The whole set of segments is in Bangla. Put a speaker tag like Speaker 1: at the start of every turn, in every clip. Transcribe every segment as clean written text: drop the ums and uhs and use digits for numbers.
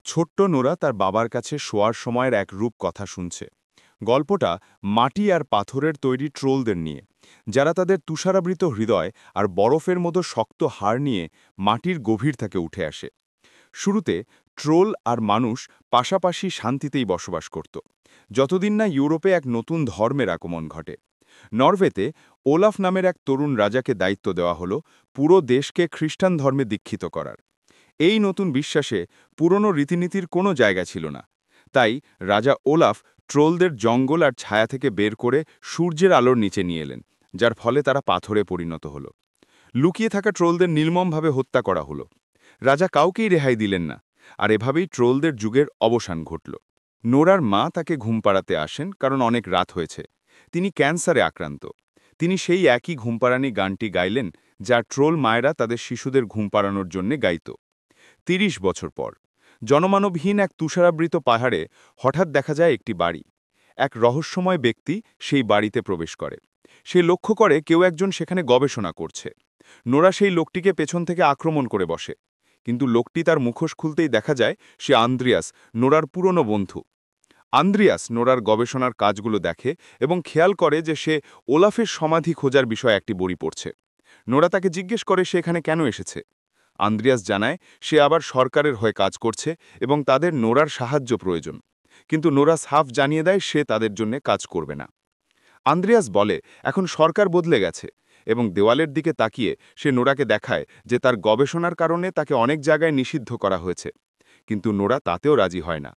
Speaker 1: ছোট্ট নোরা তার বাবার কাছে শোয়ার সময়ের এক রূপ কথা শুনছে। গল্পটা মাটি আর পাথরের তৈরি ট্রোলদের নিয়ে, যারা তাদের তুষারাবৃত হৃদয় আর বরফের মতো শক্ত হাড় নিয়ে মাটির গভীর থেকে উঠে আসে। শুরুতে ট্রোল আর মানুষ পাশাপাশি শান্তিতেই বসবাস করত, যতদিন না ইউরোপে এক নতুন ধর্মের আগমন ঘটে। নরওয়েতে ওলাফ নামের এক তরুণ রাজাকে দায়িত্ব দেওয়া হলো পুরো দেশকে খ্রিস্টান ধর্মে দীক্ষিত করার। এই নতুন বিশ্বাসে পুরনো রীতিনীতির কোনো জায়গা ছিল না। তাই রাজা ওলাফ ট্রোলদের জঙ্গল আর ছায়া থেকে বের করে সূর্যের আলোর নিচে নিয়ে এলেন, যার ফলে তারা পাথরে পরিণত হল। লুকিয়ে থাকা ট্রোলদের নির্মমভাবে হত্যা করা হলো। রাজা কাউকেই রেহাই দিলেন না, আর এভাবেই ট্রোলদের যুগের অবসান ঘটল। নোরার মা তাকে ঘুম পাড়াতে আসেন, কারণ অনেক রাত হয়েছে। তিনি ক্যান্সারে আক্রান্ত। তিনি সেই একই ঘুমপাড়ানি গানটি গাইলেন, যা ট্রোল মায়েরা তাদের শিশুদের ঘুম পাড়ানোর জন্যে গাইত। ৩০ বছর পর জনমানবহীন এক তুষারাবৃত পাহাড়ে হঠাৎ দেখা যায় একটি বাড়ি। এক রহস্যময় ব্যক্তি সেই বাড়িতে প্রবেশ করে। সে লক্ষ্য করে কেউ একজন সেখানে গবেষণা করছে। নোরা সেই লোকটিকে পেছন থেকে আক্রমণ করে বসে, কিন্তু লোকটি তার মুখোশ খুলতেই দেখা যায় সে আন্দ্রিয়াস, নোরার পুরনো বন্ধু। আন্দ্রিয়াস নোরার গবেষণার কাজগুলো দেখে এবং খেয়াল করে যে সে ওলাফের সমাধি খোঁজার বিষয়ে একটি বই পড়ছে। নোরা তাকে জিজ্ঞেস করে সে এখানে কেন এসেছে। আন্দ্রিয়াস জানায় সে আবার সরকারের হয়ে কাজ করছে এবং তাদের নোরার সাহায্য প্রয়োজন। কিন্তু নোরা সাফ জানিয়ে দেয় সে তাদের জন্য কাজ করবে না। আন্দ্রিয়াস বলে এখন সরকার বদলে গেছে, এবং দেওয়ালের দিকে তাকিয়ে সে নোরাকে দেখায় যে তার গবেষণার কারণে তাকে অনেক জায়গায় নিষিদ্ধ করা হয়েছে। কিন্তু নোরা তাতেও রাজি হয় না।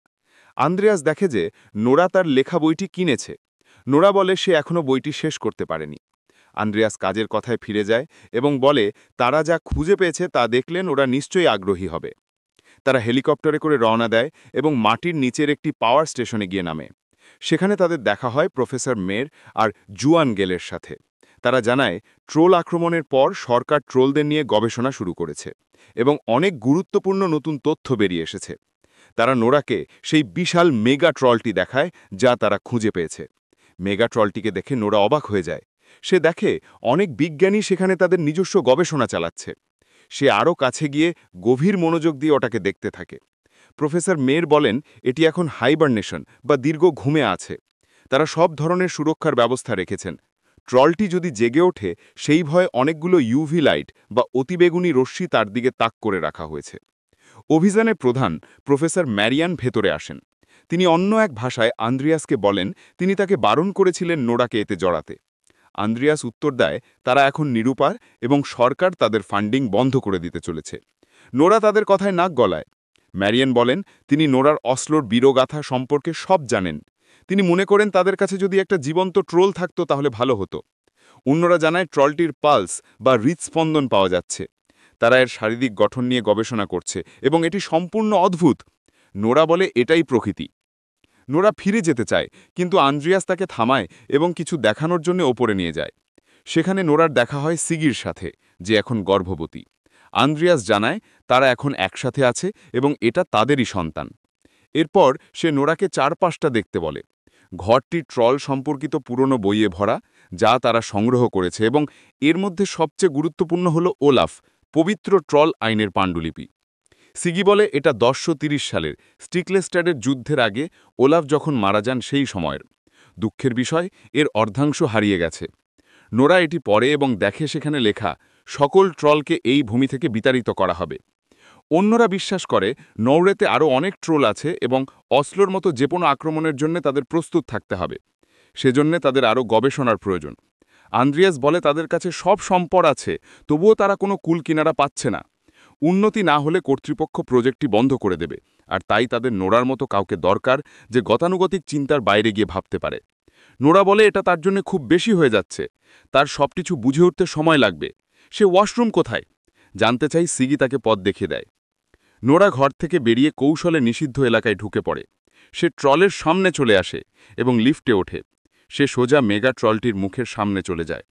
Speaker 1: আন্দ্রিয়াস দেখে যে নোরা তার লেখা বইটি কিনেছে। নোরা বলে সে এখনও বইটি শেষ করতে পারেনি। আন্দ্রিয়াস কাজের কথায় ফিরে যায় এবং বলে তারা যা খুঁজে পেয়েছে তা দেখলেন ওরা নিশ্চয়ই আগ্রহী হবে। তারা হেলিকপ্টারে করে রওনা দেয় এবং মাটির নিচের একটি পাওয়ার স্টেশনে গিয়ে নামে। সেখানে তাদের দেখা হয় প্রফেসর মের আর জুয়ান গেলের সাথে। তারা জানায় ট্রোল আক্রমণের পর সরকার ট্রোলদের নিয়ে গবেষণা শুরু করেছে এবং অনেক গুরুত্বপূর্ণ নতুন তথ্য বেরিয়ে এসেছে। তারা নোরাকে সেই বিশাল মেগা ট্রলটি দেখায় যা তারা খুঁজে পেয়েছে। মেগা ট্রলটিকে দেখে নোরা অবাক হয়ে যায়। সে দেখে অনেক বিজ্ঞানী সেখানে তাদের নিজস্ব গবেষণা চালাচ্ছে। সে আরও কাছে গিয়ে গভীর মনোযোগ দিয়ে ওটাকে দেখতে থাকে। প্রফেসর মের বলেন এটি এখন হাইবারনেশন বা দীর্ঘ ঘুমে আছে। তারা সব ধরনের সুরক্ষার ব্যবস্থা রেখেছেন। ট্রলটি যদি জেগে ওঠে সেই ভয়ে অনেকগুলো ইউভি লাইট বা অতিবেগুনি রশ্মি তার দিকে তাক করে রাখা হয়েছে। অভিযানের প্রধান প্রফেসর ম্যারিয়ান ভেতরে আসেন। তিনি অন্য এক ভাষায় আন্দ্রিয়াসকে বলেন তিনি তাকে বারণ করেছিলেন নোরাকে এতে জড়াতে। আন্দ্রিয়াস উত্তর দেয় তারা এখন নিরুপার এবং সরকার তাদের ফান্ডিং বন্ধ করে দিতে চলেছে। নোরা তাদের কথায় নাক গলায়। ম্যারিয়ান বলেন তিনি নোরার অস্লোর বীরগাথা সম্পর্কে সব জানেন। তিনি মনে করেন তাদের কাছে যদি একটা জীবন্ত ট্রোল থাকতো তাহলে ভালো হতো। অন্যরা জানায় ট্রলটির পালস বা হৃৎস্পন্দন পাওয়া যাচ্ছে। তারা এর শারীরিক গঠন নিয়ে গবেষণা করছে এবং এটি সম্পূর্ণ অদ্ভুত। নোরা বলে এটাই প্রকৃতি। নোরা ফিরে যেতে চায়, কিন্তু আন্দ্রিয়াস তাকে থামায় এবং কিছু দেখানোর জন্য ওপরে নিয়ে যায়। সেখানে নোরার দেখা হয় সিগির সাথে, যে এখন গর্ভবতী। আন্দ্রিয়াস জানায় তারা এখন একসাথে আছে এবং এটা তাদেরই সন্তান। এরপর সে নোরাকে চারপাশটা দেখতে বলে। ঘরটি ট্রল সম্পর্কিত পুরনো বইয়ে ভরা, যা তারা সংগ্রহ করেছে, এবং এর মধ্যে সবচেয়ে গুরুত্বপূর্ণ হল ওলাফ, পবিত্র ট্রল আইনের পাণ্ডুলিপি। সিগি বলে এটা ১০৩০ সালের স্টিকলেস্টাডের যুদ্ধের আগে ওলাফ যখন মারা যান সেই সময়ের। দুঃখের বিষয় এর অর্ধাংশ হারিয়ে গেছে। নোরা এটি পড়ে এবং দেখে সেখানে লেখা সকল ট্রলকে এই ভূমি থেকে বিতাড়িত করা হবে। অন্যরা বিশ্বাস করে নরওয়েতে আরও অনেক ট্রোল আছে এবং অসলোর মতো যে কোনো আক্রমণের জন্য তাদের প্রস্তুত থাকতে হবে। সেজন্য তাদের আরও গবেষণার প্রয়োজন। আন্দ্রিয়াস বলে তাদের কাছে সব সম্পদ আছে, তবুও তারা কোনো কুল কিনারা পাচ্ছে না। উন্নতি না হলে কর্তৃপক্ষ প্রজেক্টটি বন্ধ করে দেবে, আর তাই তাদের নোরার মতো কাউকে দরকার যে গতানুগতিক চিন্তার বাইরে গিয়ে ভাবতে পারে। নোরা বলে এটা তার জন্য খুব বেশি হয়ে যাচ্ছে। তার সবকিছু বুঝে উঠতে সময় লাগবে। সে ওয়াশরুম কোথায় জানতে চাই, সিগি তাকে পথ দেখিয়ে দেয়। নোরা ঘর থেকে বেরিয়ে কৌশলে নিষিদ্ধ এলাকায় ঢুকে পড়ে। সে ট্রলের সামনে চলে আসে এবং লিফটে ওঠে। সে সোজা মেগা ট্রলটির মুখের সামনে চলে যায়।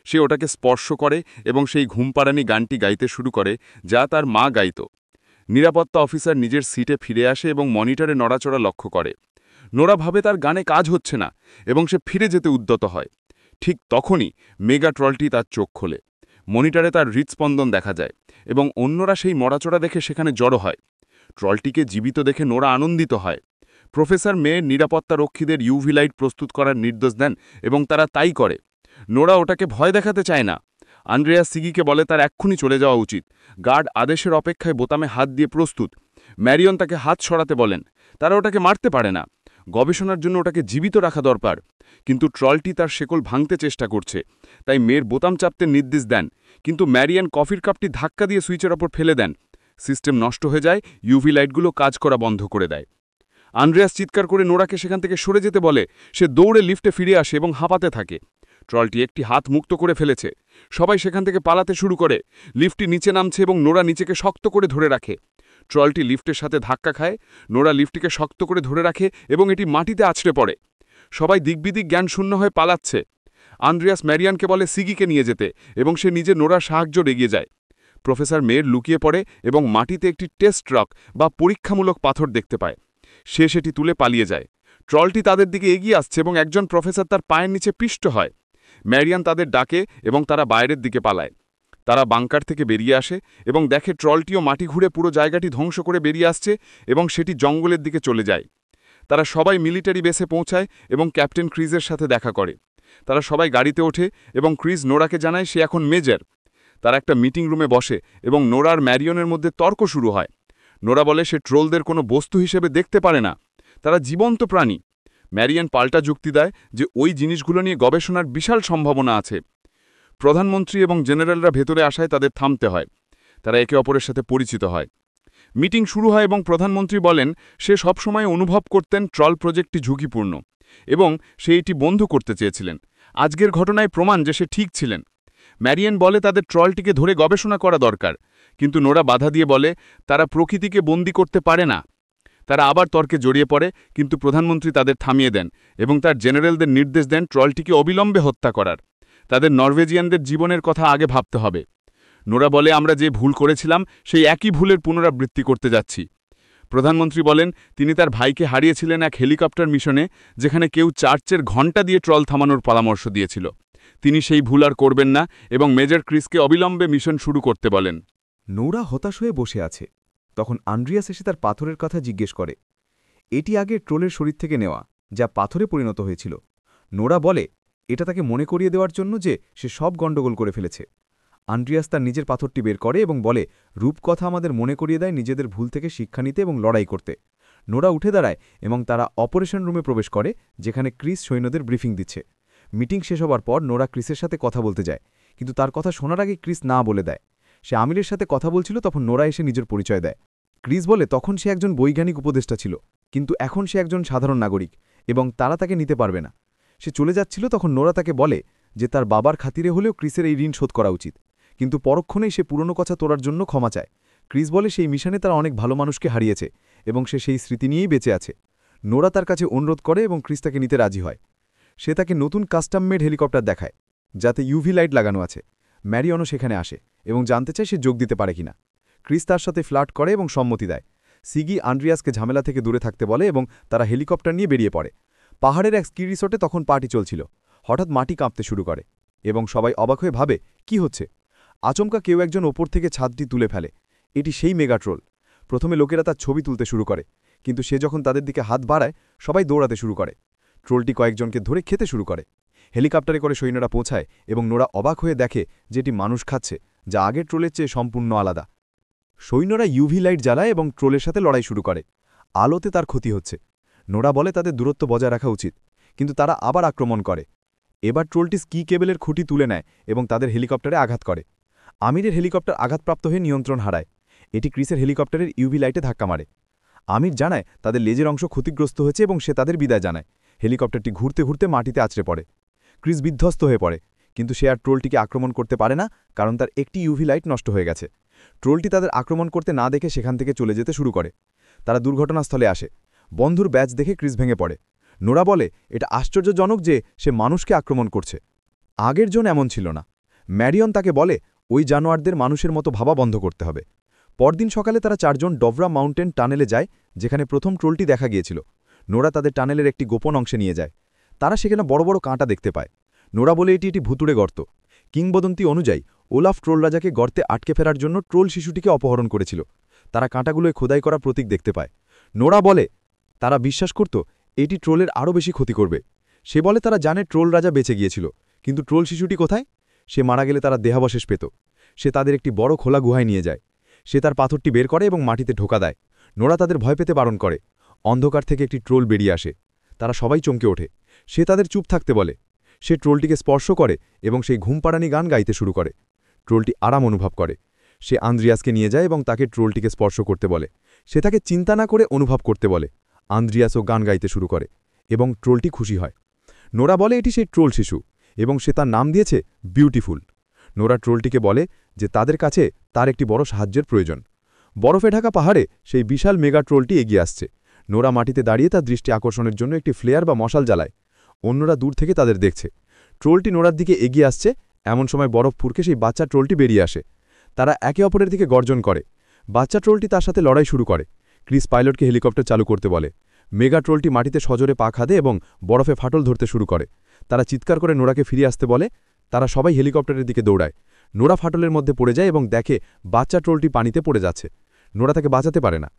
Speaker 1: সে ওটাকে স্পর্শ করে এবং সেই ঘুমপাড়ানি গানটি গাইতে শুরু করে, যা তার মা গাইত। নিরাপত্তা অফিসার নিজের সিটে ফিরে আসে এবং মনিটরে নড়াচড়া লক্ষ্য করে। নোরা ভাবে তার গানে কাজ হচ্ছে না এবং সে ফিরে যেতে উদ্যত হয়। ঠিক তখনই মেগা ট্রলটি তার চোখ খোলে। মনিটরে তার হৃৎস্পন্দন দেখা যায় এবং অন্যরা সেই নড়াচড়া দেখে সেখানে জড়ো হয়।
Speaker 2: ট্রলটিকে জীবিত দেখে নোরা আনন্দিত হয়। প্রফেসর মে নিরাপত্তা রক্ষীদের ইউভি লাইট প্রস্তুত করার নির্দেশ দেন এবং তারা তাই করে। নোরা ওটাকে ভয় দেখাতে চায় না। আন্দ্রেয়াস সিগিকে বলে তার এক্ষুনি চলে যাওয়া উচিত। গার্ড আদেশের অপেক্ষায় বোতামে হাত দিয়ে প্রস্তুত। ম্যারিয়ন তাকে হাত সরাতে বলেন। তারা ওটাকে মারতে পারে না, গবেষণার জন্য ওটাকে জীবিত রাখা দরকার। কিন্তু ট্রলটি তার শেকল ভাঙতে চেষ্টা করছে, তাই মেয়ের বোতাম চাপতে নির্দেশ দেন। কিন্তু ম্যারিয়ান কফির কাপটি ধাক্কা দিয়ে সুইচের ওপর ফেলে দেন। সিস্টেম নষ্ট হয়ে যায়, ইউভি লাইটগুলো কাজ করা বন্ধ করে দেয়। আন্দ্রেয়াস চিৎকার করে নোরাকে সেখান থেকে সরে যেতে বলে। সে দৌড়ে লিফটে ফিরে আসে এবং হাঁপাতে থাকে। ট্রলটি একটি হাত মুক্ত করে ফেলেছে। সবাই সেখান থেকে পালাতে শুরু করে। লিফটটি নিচে নামছে এবং নোরা নিচেকে শক্ত করে ধরে রাখে। ট্রলটি লিফটের সাথে ধাক্কা খায়। নোরা লিফটটিকে শক্ত করে ধরে রাখে এবং এটি মাটিতে আছড়ে পড়ে। সবাই দিকবিদিক জ্ঞান শূন্য হয়ে পালাচ্ছে। আন্দ্রেয়াস ম্যারিয়ানকে বলে সিগিকে নিয়ে যেতে এবং সে নিজে নোরার সাহায্য এগিয়ে যায়। প্রফেসর মেয়ের লুকিয়ে পড়ে এবং মাটিতে একটি টেস্ট রক বা পরীক্ষামূলক পাথর দেখতে পায়। সে সেটি তুলে পালিয়ে যায়। ট্রলটি তাদের দিকে এগিয়ে আসছে এবং একজন প্রফেসর তার পায়ের নিচে পিষ্ট হয়। ম্যারিয়ান তাদের ডাকে এবং তারা বাইরের দিকে পালায়। তারা বাংকার থেকে বেরিয়ে আসে এবং দেখে ট্রলটিও মাটি ঘুরে পুরো জায়গাটি ধ্বংস করে বেরিয়ে আসছে এবং সেটি জঙ্গলের দিকে চলে যায়। তারা সবাই মিলিটারি বেসে পৌঁছায় এবং ক্যাপ্টেন ক্রিজের সাথে দেখা করে। তারা সবাই গাড়িতে ওঠে এবং ক্রিজ নোরাকে জানায় সে এখন মেজর। তারা একটা মিটিং রুমে বসে এবং নোরা আর ম্যারিয়নের মধ্যে তর্ক শুরু হয়। নোরা বলে সে ট্রোলদের কোনো বস্তু হিসেবে দেখতে পারে না, তারা জীবন্ত প্রাণী। ম্যারিয়ান পাল্টা যুক্তি দেয় যে ওই জিনিসগুলো নিয়ে গবেষণার বিশাল সম্ভাবনা আছে। প্রধানমন্ত্রী এবং জেনারেলরা ভেতরে আসায় তাদের থামতে হয়। তারা একে অপরের সাথে পরিচিত হয়। মিটিং শুরু হয় এবং প্রধানমন্ত্রী বলেন সে সবসময় অনুভব করতেন ট্রল প্রজেক্টটি ঝুঁকিপূর্ণ এবং সে এটি বন্ধ করতে চেয়েছিলেন। আজকের ঘটনায় প্রমাণ যে সে ঠিক ছিলেন। ম্যারিয়ান বলে তাদের ট্রলটিকে ধরে গবেষণা করা দরকার, কিন্তু নোরা বাধা দিয়ে বলে তারা প্রকৃতিকে বন্দি করতে পারে না। তারা আবার তর্কে জড়িয়ে পড়ে, কিন্তু প্রধানমন্ত্রী তাদের থামিয়ে দেন এবং তার জেনারেলদের নির্দেশ দেন ট্রলটিকে অবিলম্বে হত্যা করার। তাদের নরওয়েজিয়ানদের জীবনের কথা আগে ভাবতে হবে। নোরা বলে আমরা যে ভুল করেছিলাম সেই একই ভুলের পুনরাবৃত্তি করতে যাচ্ছি। প্রধানমন্ত্রী বলেন তিনি তার ভাইকে হারিয়েছিলেন এক হেলিকপ্টার মিশনে, যেখানে কেউ চার্চের ঘণ্টা দিয়ে ট্রল থামানোর পরামর্শ দিয়েছিল। তিনি সেই ভুল আর করবেন না এবং মেজর ক্রিসকে অবিলম্বে মিশন শুরু করতে বলেন।
Speaker 3: নোরা হতাশ হয়ে বসে আছে। তখন আন্দ্রিয়াস এসে তার পাথরের কথা জিজ্ঞেস করে। এটি আগে ট্রোলের শরীর থেকে নেওয়া, যা পাথরে পরিণত হয়েছিল। নোরা বলে এটা তাকে মনে করিয়ে দেওয়ার জন্য যে সে সব গণ্ডগোল করে ফেলেছে। আন্দ্রিয়াস তার নিজের পাথরটি বের করে এবং বলে রূপকথা আমাদের মনে করিয়ে দেয় নিজেদের ভুল থেকে শিক্ষা নিতে এবং লড়াই করতে। নোরা উঠে দাঁড়ায় এবং তারা অপারেশন রুমে প্রবেশ করে, যেখানে ক্রিস সৈন্যদের ব্রিফিং দিচ্ছে। মিটিং শেষ হবার পর নোরা ক্রিসের সাথে কথা বলতে যায়, কিন্তু তার কথা শোনার আগে ক্রিস না বলে দেয়। সে আমিরের সাথে কথা বলছিল, তখন নোরা এসে নিজের পরিচয় দেয়। ক্রিস বলে তখন সে একজন বৈজ্ঞানিক উপদেষ্টা ছিল, কিন্তু এখন সে একজন সাধারণ নাগরিক এবং তারা তাকে নিতে পারবে না। সে চলে যাচ্ছিল, তখন নোরা তাকে বলে যে তার বাবার খাতিরে হলেও ক্রিসের এই ঋণ শোধ করা উচিত, কিন্তু পরক্ষণেই সে পুরনো কথা তোলার জন্য ক্ষমা চায়। ক্রিস বলে সেই মিশনে তারা অনেক ভালো মানুষকে হারিয়েছে এবং সে সেই স্মৃতি নিয়েই বেঁচে আছে। নোরা তার কাছে অনুরোধ করে এবং ক্রিস তাকে নিতে রাজি হয়। সে তাকে নতুন কাস্টম মেড হেলিকপ্টার দেখায়, যাতে ইউভি লাইট লাগানো আছে। ম্যারিয়নও সেখানে আসে এবং জানতে চায় সে যোগ দিতে পারে কিনা। ক্রিস তার সাথে ফ্লার্ট করে এবং সম্মতি দেয়। সিগি আন্দ্রিয়াসকে ঝামেলা থেকে দূরে থাকতে বলে এবং তারা হেলিকপ্টার নিয়ে বেরিয়ে পড়ে। পাহাড়ের এক স্কি রিসোর্টে তখন পার্টি চলছিল। হঠাৎ মাটি কাঁপতে শুরু করে এবং সবাই অবাক হয়ে ভাবে কি হচ্ছে। আচমকা কেউ একজন ওপর থেকে ছাদটি তুলে ফেলে। এটি সেই মেগাট্রোল। প্রথমে লোকেরা তার ছবি তুলতে শুরু করে, কিন্তু সে যখন তাদের দিকে হাত বাড়ায় সবাই দৌড়াতে শুরু করে। ট্রোলটি কয়েকজনকে ধরে খেতে শুরু করে। হেলিকপ্টারে করে সৈন্যরা পৌঁছায় এবং নোরা অবাক হয়ে দেখে যে এটি মানুষ খাচ্ছে, যা আগের ট্রোলের চেয়ে সম্পূর্ণ আলাদা। সৈন্যরা ইউভি লাইট জ্বালায় এবং ট্রোলের সাথে লড়াই শুরু করে। আলোতে তার ক্ষতি হচ্ছে। নোরা বলে তাদের দূরত্ব বজায় রাখা উচিত, কিন্তু তারা আবার আক্রমণ করে। এবার ট্রোলটি স্কি কেবলের খুঁটি তুলে নেয় এবং তাদের হেলিকপ্টারে আঘাত করে। আমিরের হেলিকপ্টার আঘাতপ্রাপ্ত হয়ে নিয়ন্ত্রণ হারায়। এটি ক্রিসের হেলিকপ্টারের ইউভি লাইটে ধাক্কা মারে। আমির জানায় তাদের লেজের অংশ ক্ষতিগ্রস্ত হয়েছে এবং সে তাদের বিদায় জানায়। হেলিকপ্টারটি ঘুরতে ঘুরতে মাটিতে আছড়ে পড়ে। ক্রিস বিধ্বস্ত হয়ে পড়ে, কিন্তু সে আর ট্রোলটিকে আক্রমণ করতে পারে না, কারণ তার একটি ইউভি লাইট নষ্ট হয়ে গেছে। ট্রোলটি তাদের আক্রমণ করতে না দেখে সেখান থেকে চলে যেতে শুরু করে। তারা দুর্ঘটনাস্থলে আসে। বন্ধুর ব্যাচ দেখে ক্রিস ভেঙে পড়ে। নোরা বলে এটা আশ্চর্যজনক যে সে মানুষকে আক্রমণ করছে। আগের জন এমন ছিল না। ম্যারিয়ন তাকে বলে ওই জানোয়ারদের মানুষের মতো ভাবা বন্ধ করতে হবে। পরদিন সকালে তারা চারজন ডভরা মাউন্টেন টানেলে যায়, যেখানে প্রথম ট্রোলটি দেখা গিয়েছিল। নোরা তাদের টানেলের একটি গোপন অংশে নিয়ে যায়। তারা সেখানে বড় বড় কাঁটা দেখতে পায়। নোরা বলে এটি ভুতুড়ে গর্ত। কিংবদন্তি অনুযায়ী ওলাফ ট্রোল রাজাকে গর্তে আটকে ফেরার জন্য ট্রোল শিশুটিকে অপহরণ করেছিল। তারা কাঁটাগুলোয় খোদাই করা প্রতীক দেখতে পায়। নোরা বলে তারা বিশ্বাস করত এটি ট্রোলের আরও বেশি ক্ষতি করবে। সে বলে তারা জানে ট্রোল রাজা বেঁচে গিয়েছিল, কিন্তু ট্রোল শিশুটি কোথায়? সে মারা গেলে তারা দেহাবশেষ পেত। সে তাদের একটি বড় খোলা গুহায় নিয়ে যায়। সে তার পাথরটি বের করে এবং মাটিতে ঢোকা দেয়। নোরা তাদের ভয় পেতে বারণ করে। অন্ধকার থেকে একটি ট্রোল বেরিয়ে আসে। তারা সবাই চমকে ওঠে। সে তাদের চুপ থাকতে বলে। সে ট্রোলটিকে স্পর্শ করে এবং সেই ঘুমপাড়ানি গান গাইতে শুরু করে। ট্রোলটি আরাম অনুভব করে। সে আন্দ্রিয়াসকে নিয়ে যায় এবং তাকে ট্রোলটিকে স্পর্শ করতে বলে। সে তাকে চিন্তা না করে অনুভব করতে বলে। আন্দ্রিয়াসও গান গাইতে শুরু করে এবং ট্রোলটি খুশি হয়। নোরা বলে এটি সেই ট্রোল শিশু এবং সে তার নাম দিয়েছে বিউটিফুল। নোরা ট্রোলটিকে বলে যে তাদের কাছে তার একটি বড় সাহায্যের প্রয়োজন। বরফে ঢাকা পাহাড়ে সেই বিশাল মেগা ট্রোলটি এগিয়ে আসছে। নোরা মাটিতে দাঁড়িয়ে তার দৃষ্টি আকর্ষণের জন্য একটি ফ্লেয়ার বা মশাল জ্বালায়। অন্যরা দূর থেকে তাদের দেখছে। ট্রোলটি নোরার দিকে এগিয়ে আসছে। এমন সময় বরফ ফুরকে সেই বাচ্চা ট্রোলটি বেরিয়ে আসে। তারা একে অপরের দিকে গর্জন করে। বাচ্চা ট্রোলটি তার সাথে লড়াই শুরু করে। ক্রিস পাইলটকে হেলিকপ্টার চালু করতে বলে। মেগা ট্রোলটি মাটিতে সজোরে পা খাদে এবং বরফে ফাটল ধরতে শুরু করে। তারা চিৎকার করে নোরাকে ফিরিয়ে আসতে বলে। তারা সবাই হেলিকপ্টারের দিকে দৌড়ায়। নোরা ফাটলের মধ্যে পড়ে যায় এবং দেখে বাচ্চা ট্রোলটি পানিতে পড়ে যাচ্ছে। নোরা তাকে বাঁচাতে পারে না।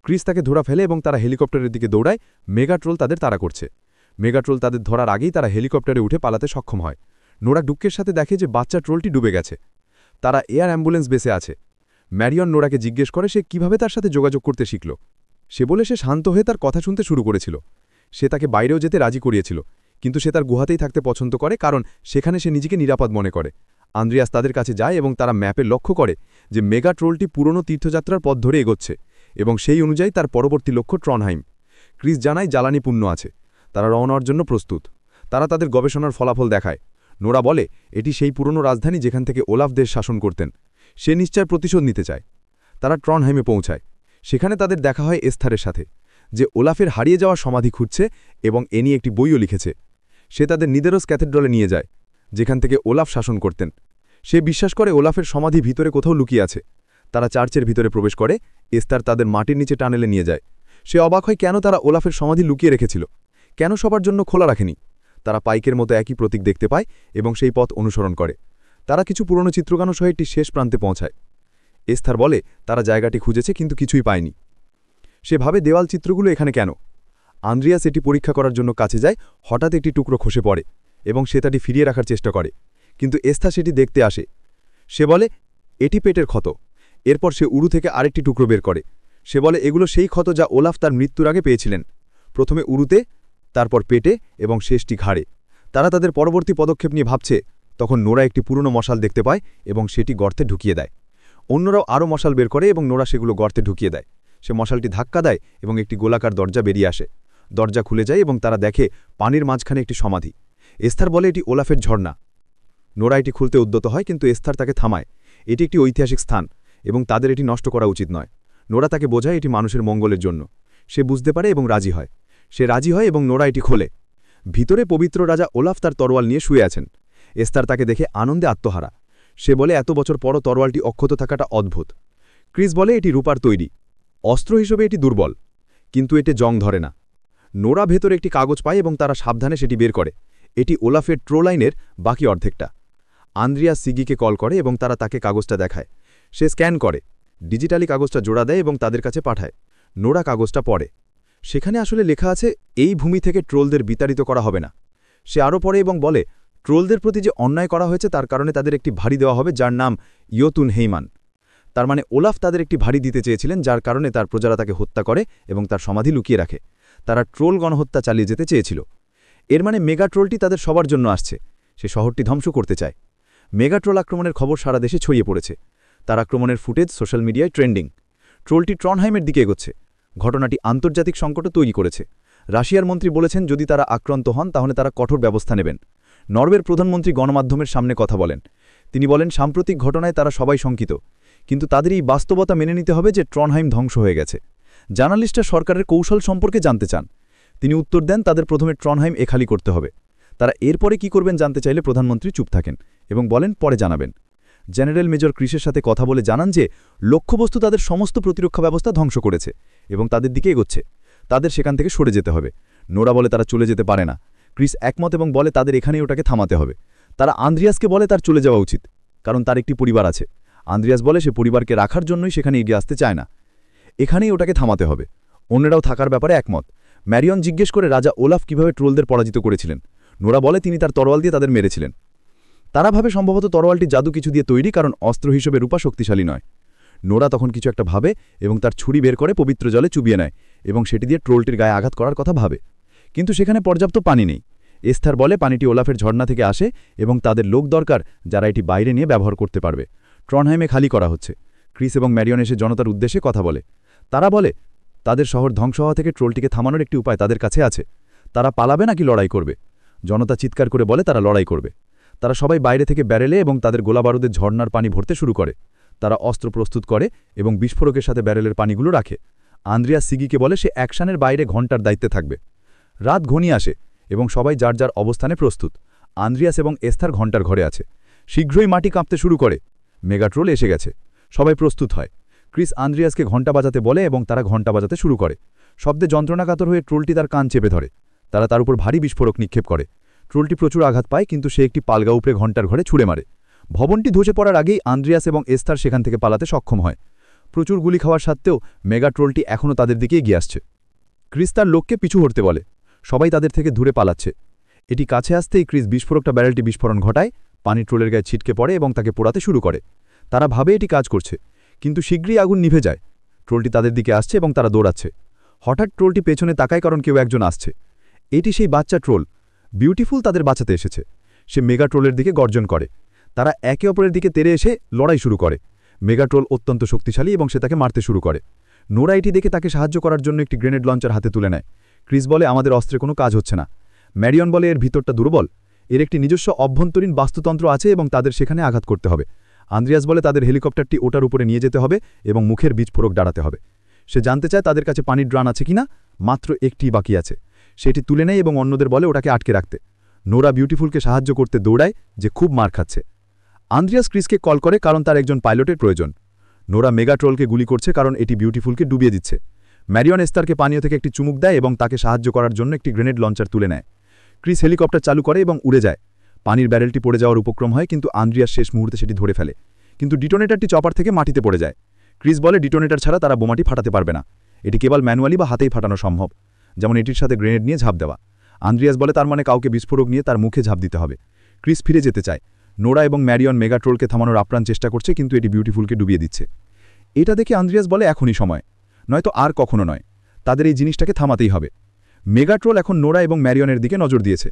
Speaker 3: ক্রিস তাকে ধরা ফেলে এবং তারা হেলিকপ্টারের দিকে দৌড়ায়। মেগা ট্রোল তাদের তাড়া করছে। মেগা ট্রোল তাদের ধরার আগেই তারা হেলিকপ্টারে উঠে পালাতে সক্ষম হয়। নোরা দুঃখের সাথে দেখে যে বাচ্চা ট্রোলটি ডুবে গেছে। তারা এয়ার অ্যাম্বুলেন্স বেসে আছে। ম্যারিয়ন নোরাকে জিজ্ঞেস করে সে কিভাবে তার সাথে যোগাযোগ করতে শিখল। সে বলে সে শান্ত হয়ে তার কথা শুনতে শুরু করেছিল। সে তাকে বাইরেও যেতে রাজি করিয়েছিল, কিন্তু সে তার গুহাতেই থাকতে পছন্দ করে কারণ সেখানে সে নিজেকে নিরাপদ মনে করে। আন্দ্রিয়াস তাদের কাছে যায় এবং তারা ম্যাপে লক্ষ্য করে যে মেগা ট্রোলটি পুরনো তীর্থযাত্রার পথ ধরে এগোচ্ছে এবং সেই অনুযায়ী তার পরবর্তী লক্ষ্য ট্রনহাইম। ক্রিস জানায় জ্বালানি পূর্ণ আছে। তারা রওনার জন্য প্রস্তুত। তারা তাদের গবেষণার ফলাফল দেখায়। নোরা বলে এটি সেই পুরনো রাজধানী যেখান থেকে ওলাফ দেশ শাসন করতেন। সে নিশ্চয় প্রতিশোধ নিতে চায়। তারা ট্রনহাইমে পৌঁছায়। সেখানে তাদের দেখা হয় এস্থারের সাথে, যে ওলাফের হারিয়ে যাওয়া সমাধি খুঁজছে এবং এ নিয়ে একটি বইও লিখেছে। সে তাদের নিদেরস ক্যাথেড্রলে নিয়ে যায়, যেখান থেকে ওলাফ শাসন করতেন। সে বিশ্বাস করে ওলাফের সমাধি ভিতরে কোথাও লুকিয়ে আছে। তারা চার্চের ভিতরে প্রবেশ করে। এস্থার তাদের মাটির নিচে টানেলে নিয়ে যায়। সে অবাক হয় কেন তারা ওলাফের সমাধি লুকিয়ে রেখেছিল, কেন সবার জন্য খোলা রাখেনি। তারা পাইকের মতো একই প্রতীক দেখতে পায় এবং সেই পথ অনুসরণ করে। তারা কিছু পুরনো চিত্রগানও সহ একটি শেষ প্রান্তে পৌঁছায়। এস্থার বলে তারা জায়গাটি খুঁজেছে কিন্তু কিছুই পায়নি। সে ভাবে দেওয়াল চিত্রগুলো এখানে কেন। আন্দ্রিয়াস এটি পরীক্ষা করার জন্য কাছে যায়। হঠাৎ একটি টুকরো খসে পড়ে এবং সে তাটি ফিরিয়ে রাখার চেষ্টা করে, কিন্তু এস্থা সেটি দেখতে আসে। সে বলে এটি পেটের ক্ষত। এরপর সে উড়ু থেকে আরেকটি টুকরো বের করে। সে বলে এগুলো সেই ক্ষত যা ওলাফ তার মৃত্যুর আগে পেয়েছিলেন, প্রথমে উড়ুতে, তারপর পেটে এবং শেষটি ঘাড়ে। তারা তাদের পরবর্তী পদক্ষেপ নিয়ে ভাবছে, তখন নোরা একটি পুরনো মশাল দেখতে পায় এবং সেটি গর্তে ঢুকিয়ে দেয়। অন্যরাও আরও মশাল বের করে এবং নোরা সেগুলো গর্তে ঢুকিয়ে দেয়। সে মশালটি ধাক্কা দেয় এবং একটি গোলাকার দরজা বেরিয়ে আসে। দরজা খুলে যায় এবং তারা দেখে পানির মাঝখানে একটি সমাধি। এস্থার বলে এটি ওলাফের ঝর্ণা। নোরা এটি খুলতে উদ্যত হয়, কিন্তু এস্থার তাকে থামায়। এটি একটি ঐতিহাসিক স্থান এবং তাদের এটি নষ্ট করা উচিত নয়। নোরা তাকে বোঝায় এটি মানুষের মঙ্গলের জন্য। সে বুঝতে পারে এবং রাজি হয়। সে রাজি হয় এবং নোরা এটি খোলে। ভিতরে পবিত্র রাজা ওলাফ তার তরোয়াল নিয়ে শুয়ে আছেন। এস্থার তাকে দেখে আনন্দে আত্মহারা। সে বলে এত বছর পরও তরোয়ালটি অক্ষত থাকাটা অদ্ভুত। ক্রিস বলে এটি রূপার তৈরি। অস্ত্র হিসেবে এটি দুর্বল, কিন্তু এতে জং ধরে না। নোরা ভেতরে একটি কাগজ পায় এবং তারা সাবধানে সেটি বের করে। এটি ওলাফের ট্রোলাইনের বাকি অর্ধেকটা। আন্দ্রিয়াস সিগিকে কল করে এবং তারা তাকে কাগজটা দেখায়। সে স্ক্যান করে, ডিজিটালি কাগজটা জোড়া দেয় এবং তাদের কাছে পাঠায়। নোরা কাগজটা পড়ে। সেখানে আসলে লেখা আছে এই ভূমি থেকে ট্রোলদের বিতাড়িত করা হবে না। সে আরও পড়ে এবং বলে ট্রোলদের প্রতি যে অন্যায় করা হয়েছে তার কারণে তাদের একটি ভারী দেওয়া হবে যার নাম ইয়োতুন হেইমান। তার মানে ওলাফ তাদের একটি ভারী দিতে চেয়েছিলেন, যার কারণে তার প্রজারা তাকে হত্যা করে এবং তার সমাধি লুকিয়ে রাখে। তারা ট্রোল গণহত্যা চালিয়ে যেতে চেয়েছিল। এর মানে মেগা ট্রোলটি তাদের সবার জন্য আসছে। সে শহরটি ধ্বংস করতে চায়। মেগা ট্রোল আক্রমণের খবর সারা দেশে ছড়িয়ে পড়েছে। তার আক্রমণের ফুটেজ সোশ্যাল মিডিয়ায় ট্রেন্ডিং। ট্রোলটি ট্রনহাইমের দিকে এগোচ্ছে। ঘটনাটি আন্তর্জাতিক সংকটও তৈরি করেছে। রাশিয়ার মন্ত্রী বলেছেন যদি তারা আক্রান্ত হন তাহলে তারা কঠোর ব্যবস্থা নেবেন। নরওয়ের প্রধানমন্ত্রী গণমাধ্যমের সামনে কথা বলেন। তিনি বলেন সাম্প্রতিক ঘটনায় তারা সবাই শঙ্কিত, কিন্তু তাদের এই বাস্তবতা মেনে নিতে হবে যে ট্রনহাইম ধ্বংস হয়ে গেছে। জার্নালিস্টরা সরকারের কৌশল সম্পর্কে জানতে চান। তিনি উত্তর দেন তাদের প্রথমে ট্রনহাইম খালি করতে হবে। তারা এরপরে কি করবেন জানতে চাইলে প্রধানমন্ত্রী চুপ থাকেন এবং বলেন পরে জানাবেন। জেনারেল মেজর ক্রিসের সাথে কথা বলে জানান যে লক্ষ্যবস্তু তাদের সমস্ত প্রতিরক্ষা ব্যবস্থা ধ্বংস করেছে এবং তাদের দিকে এগোচ্ছে। তাদের সেখান থেকে সরে যেতে হবে। নোরা বলে তারা চলে যেতে পারে না। ক্রিস একমত এবং বলে তাদের এখানেই ওটাকে থামাতে হবে। তারা আন্দ্রিয়াসকে বলে তার চলে যাওয়া উচিত, কারণ তার একটি পরিবার আছে। আন্দ্রিয়াস বলে সে পরিবারকে রাখার জন্যই সেখানে এগিয়ে আসতে চায় না। এখানেই ওটাকে থামাতে হবে। অন্যরাও থাকার ব্যাপারে একমত। ম্যারিয়ন জিজ্ঞেস করে রাজা ওলাফ কিভাবে ট্রোলদের পরাজিত করেছিলেন। নোরা বলে তিনি তার তরোয়াল দিয়ে তাদের মেরেছিলেন। তারা ভাবে সম্ভবত তরোয়ালটি জাদু কিছু দিয়ে তৈরি, কারণ অস্ত্র হিসেবে রূপা শক্তিশালী নয়। নোরা তখন কিছু একটা ভাবে এবং তার ছুরি বের করে পবিত্র জলে চুবিয়ে নেয় এবং সেটি দিয়ে ট্রোলটির গায়ে আঘাত করার কথা ভাবে। কিন্তু সেখানে পর্যাপ্ত পানি নেই। এস্থার বলে পানিটি ওলাফের ঝর্ণা থেকে আসে এবং তাদের লোক দরকার যারা এটি বাইরে নিয়ে ব্যবহার করতে পারবে। ট্রনহাইমে খালি করা হচ্ছে। ক্রিস এবং ম্যারিয়ন এসে জনতার উদ্দেশ্যে কথা বলে। তারা বলে তাদের শহর ধ্বংস হওয়া থেকে ট্রোলটিকে থামানোর একটি উপায় তাদের কাছে আছে। তারা পালাবে নাকি লড়াই করবে? জনতা চিৎকার করে বলে তারা লড়াই করবে। তারা সবাই বাইরে থেকে ব্যারেলে এবং তাদের গোলাবারুদের ঝর্ণার পানি ভরতে শুরু করে। তারা অস্ত্র প্রস্তুত করে এবং বিস্ফোরকের সাথে ব্যারেলের পানিগুলো রাখে। আন্দ্রিয়াস সিগিকে বলে সে অ্যাকশনের বাইরে ঘণ্টার দায়িত্বে থাকবে। রাত ঘনিয়ে আসে এবং সবাই যার যার অবস্থানে প্রস্তুত। আন্দ্রিয়াস এবং এস্থার ঘণ্টার ঘরে আছে। শীঘ্রই মাটি কাঁপতে শুরু করে। মেগাট্রোল এসে গেছে। সবাই প্রস্তুত হয়। ক্রিস আন্দ্রিয়াসকে ঘণ্টা বাজাতে বলে এবং তারা ঘণ্টা বাজাতে শুরু করে। শব্দে যন্ত্রণাকাতর হয়ে ট্রোলটি তার কান চেপে ধরে। তারা তার উপর ভারী বিস্ফোরক নিক্ষেপ করে। ট্রোলটি প্রচুর আঘাত পায়, কিন্তু সে একটি পালগা উপরে ঘণ্টার ঘরে ছুঁড়ে মারে। ভবনটি ধসে পড়ার আগেই আন্দ্রিয়াস এবং এস্থার সেখান থেকে পালাতে সক্ষম হয়। প্রচুর গুলি খাওয়ার সত্ত্বেও মেগাট্রোলটি এখনও তাদের দিকে এগিয়ে আসছে। ক্রিস তার লোককে পিছু হটতে বলে। সবাই তাদের থেকে দূরে পালাচ্ছে। এটি কাছে আসতেই ক্রিস বিস্ফোরকটা ব্যারেলটি বিস্ফোরণ ঘটায়। পানি ট্রোলের গায়ে ছিটকে পড়ে এবং তাকে পোড়াতে শুরু করে। তারা ভাবে এটি কাজ করছে, কিন্তু শীঘ্রই আগুন নিভে যায়। ট্রোলটি তাদের দিকে আসছে এবং তারা দৌড়াচ্ছে। হঠাৎ ট্রোলটি পেছনে তাকায়, কারণ কেউ একজন আসছে। এটি সেই বাচ্চা ট্রোল। বিউটিফুল তাদের বাঁচাতে এসেছে। সে মেগাট্রোলের দিকে গর্জন করে। তারা একে অপরের দিকে তেড়ে এসে লড়াই শুরু করে। মেগাট্রোল অত্যন্ত শক্তিশালী এবং সে তাকে মারতে শুরু করে। নোরা এটি দেখে তাকে সাহায্য করার জন্য একটি গ্রেনেড লঞ্চার হাতে তুলে নেয়। ক্রিস বলে আমাদের অস্ত্রে কোনো কাজ হচ্ছে না। ম্যারিয়ন বলে এর ভিতরটা দুর্বল। এর একটি নিজস্ব অভ্যন্তরীণ বাস্তুতন্ত্র আছে এবং তাদের সেখানে আঘাত করতে হবে। আন্দ্রিয়াস বলে তাদের হেলিকপ্টারটি ওটার উপরে নিয়ে যেতে হবে এবং মুখের বিস্ফোরক দাঁড়াতে হবে। সে জানতে চায় তাদের কাছে পানির ড্রান আছে কিনা। মাত্র একটি বাকি আছে। সেটি তুলে নেয় এবং অন্যদের বলে ওটাকে আটকে রাখতে। নোরা বিউটিফুলকে সাহায্য করতে দৌড়ায়, যে খুব মার খাচ্ছে। আন্দ্রিয়াস ক্রিসকে কল করে, কারণ তার একজন পাইলটের প্রয়োজন। নোরা মেগাট্রোলকে গুলি করছে, কারণ এটি বিউটিফুলকে ডুবিয়ে দিচ্ছে। ম্যারিয়ন এস্তারকে পানীয় থেকে একটি চুমুক দেয় এবং তাকে সাহায্য করার জন্য একটি গ্রেনেড লঞ্চার তুলে নেয়। ক্রিস হেলিকপ্টার চালু করে এবং উড়ে যায়। পানির ব্যারেলটি পড়ে যাওয়ার উপক্রম হয়, কিন্তু আন্দ্রিয়াস শেষ মুহূর্তে সেটি ধরে ফেলে। কিন্তু ডিটোনেটারটি চপার থেকে মাটিতে পড়ে যায়। ক্রিস বলে ডিটোনেটার ছাড়া তারা বোমাটি ফাটাতে পারবে না। এটি কেবল ম্যানুয়ালি বা হাতেই ফাটানো সম্ভব, যেমন এটির সাথে গ্রেনেড নিয়ে ঝাঁপ দেওয়া। আন্দ্রিয়াস বলে তার মানে কাউকে বিস্ফোরক নিয়ে তার মুখে ঝাঁপ দিতে হবে। ক্রিস ফিরে যেতে চায়। নোরা এবং ম্যারিয়ন মেগাট্রোলকে থামানোর আপ্রাণ চেষ্টা করছে, কিন্তু এটি বিউটিফুলকে ডুবিয়ে দিচ্ছে। এটা দেখে আন্দ্রিয়াস বলে এখনই সময়, নয়তো আর কখনো নয়। তাদের এই জিনিসটাকে থামাতেই হবে। মেগাট্রোল এখন নোরা এবং ম্যারিয়নের দিকে নজর দিয়েছে।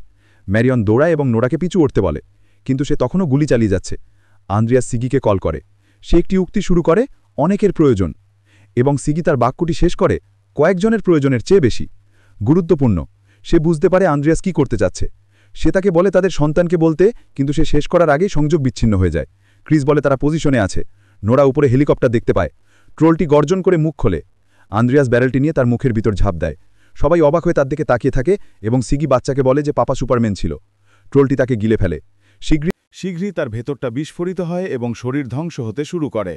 Speaker 3: ম্যারিয়ন দৌড়ায় এবং নোরাকে পিছু উঠতে বলে, কিন্তু সে তখনও গুলি চালিয়ে যাচ্ছে। আন্দ্রিয়াস সিগিকে কল করে। সে একটি উক্তি শুরু করে, অনেকের প্রয়োজন, এবং সিগি তার বাক্যটি শেষ করে, কয়েকজনের প্রয়োজনের চেয়ে বেশি গুরুত্বপূর্ণ। সে বুঝতে পারে আন্দ্রিয়াস কি করতে যাচ্ছে। সে তাকে বলে তাদের সন্তানকে বলতে, কিন্তু সে শেষ করার আগেই সংযোগ বিচ্ছিন্ন হয়ে যায়। ক্রিস বলে তারা পজিশনে আছে। নোরা উপরে হেলিকপ্টার দেখতে পায়। ট্রোলটি গর্জন করে মুখ খোলে। আন্দ্রিয়াস ব্যারেলটি নিয়ে তার মুখের ভিতর ঝাঁপ দেয়। সবাই অবাক হয়ে তার দিকে তাকিয়ে থাকে এবং সিগি বাচ্চাকে বলে যে পাপা সুপারম্যান ছিল। ট্রোলটি তাকে গিলে ফেলে।
Speaker 1: শীঘ্রই তার ভেতরটা বিস্ফোরিত হয় এবং শরীর ধ্বংস হতে শুরু করে।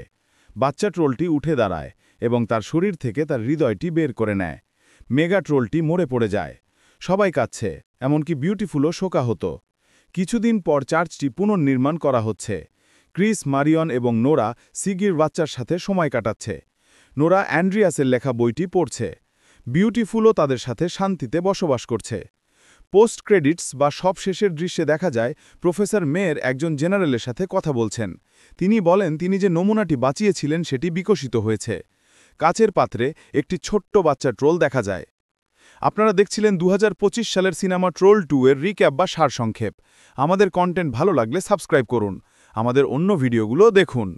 Speaker 1: বাচ্চা ট্রোলটি উঠে দাঁড়ায় এবং তার শরীর থেকে তার হৃদয়টি বের করে নেয়। মেগা ট্রোলটি মরে পড়ে যায়। সবাই কাঁদছে, এমনকি বিউটিফুলও শোকাহত। কিছুদিন পর চার্চটি পুনর্নির্মাণ করা হচ্ছে। ক্রিস, মারিয়ন এবং নোরা সিগির বাচ্চার সাথে সময় কাটাচ্ছে। নোরা অ্যান্ড্রিয়াসের লেখা বইটি পড়ছে। বিউটিফুলও তাদের সাথে শান্তিতে বসবাস করছে। পোস্ট ক্রেডিটস বা সবশেষের দৃশ্যে দেখা যায় প্রফেসর মেয়ের একজন জেনারেলের সাথে কথা বলছেন। তিনি বলেন তিনি যে নমুনাটি বাঁচিয়েছিলেন সেটি বিকশিত হয়েছে। কাচের পাত্রে একটি ছোট্ট বাচ্চা ট্রোল দেখা যায়। আপনারা দেখছিলেন 2025 সালের সিনেমা ট্রোল 2 এর রিক্যাপ বা সারসংক্ষেপ। আমাদের কন্টেন্ট ভালো লাগলে সাবস্ক্রাইব করুন। আমাদের অন্য ভিডিওগুলো দেখুন।